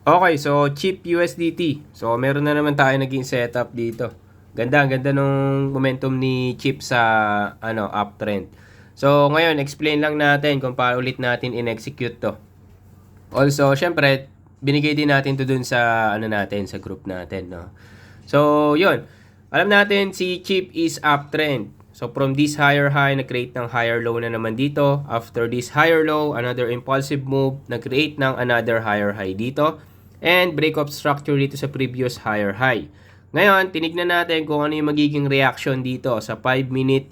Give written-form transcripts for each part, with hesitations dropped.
Okay, so cheap USDT. So meron na naman tayo naging setup dito. Ganda, ang ganda nung momentum ni Chip sa uptrend. So ngayon, explain lang natin kung paano ulit natin in-execute to. Also, syempre, binigay din natin to dun sa natin, sa group natin, no. So, 'yun. Alam natin si Chip is uptrend. So from this higher high, nag-create ng higher low na naman dito. After this higher low, another impulsive move, nag-create ng another higher high dito. And break of structure dito sa previous higher high. Ngayon, tinignan natin kung ano yung magiging reaction dito sa 5-minute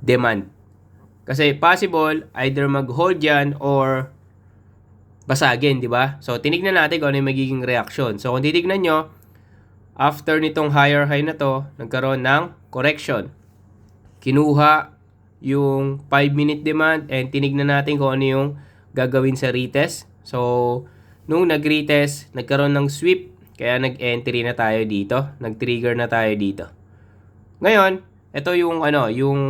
demand. Kasi possible, either mag-hold yan or basagin, di ba? So, tinignan natin kung ano yung magiging reaction. So, kung titignan nyo, after nitong higher high na to, nagkaroon ng correction. Kinuha yung 5-minute demand and tinignan natin kung ano yung gagawin sa retest. So, nung nag-retest, nagkaroon ng sweep, kaya nag-entry na tayo dito, nag-trigger na tayo dito. Ngayon, ito yung yung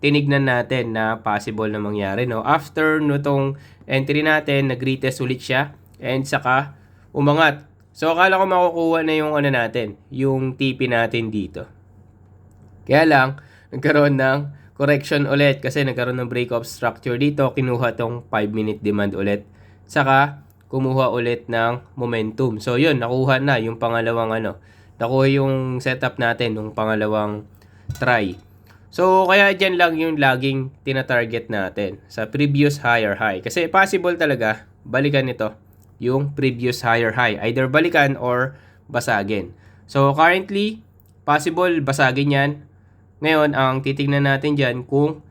tinignan natin na possible na mangyari, no. After nitong entry natin, nag-retest ulit siya and saka umangat. So, akala ko makukuha na yung natin, yung TP natin dito. Kaya lang, nagkaroon ng correction ulit kasi nagkaroon ng break of structure dito, kinuha tong 5-minute demand ulit. Saka, kumuha ulit ng momentum. So, yun, nakuha na yung pangalawang nakuha yung setup natin nung pangalawang try. So, kaya dyan lang yung laging tina-target natin sa previous higher high. Kasi possible talaga, balikan nito yung previous higher high. Either balikan or basagin. So, currently, possible basagin yan. Ngayon, ang titignan natin dyan kung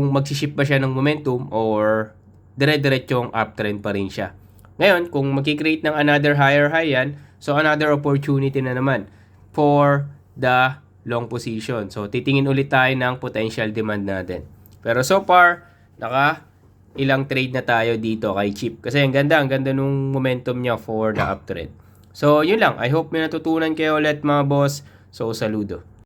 magsiship ba siya ng momentum or dire-diretsong uptrend pa rin siya. Ngayon, kung magkikreate ng another higher high yan, so another opportunity na naman for the long position. So, titingin ulit tayo ng potential demand natin. Pero so far, ilang trade na tayo dito kay Chip. Kasi ang ganda nung momentum niya for the uptrend. So, yun lang. I hope may natutunan kayo ulit mga boss. So, saludo.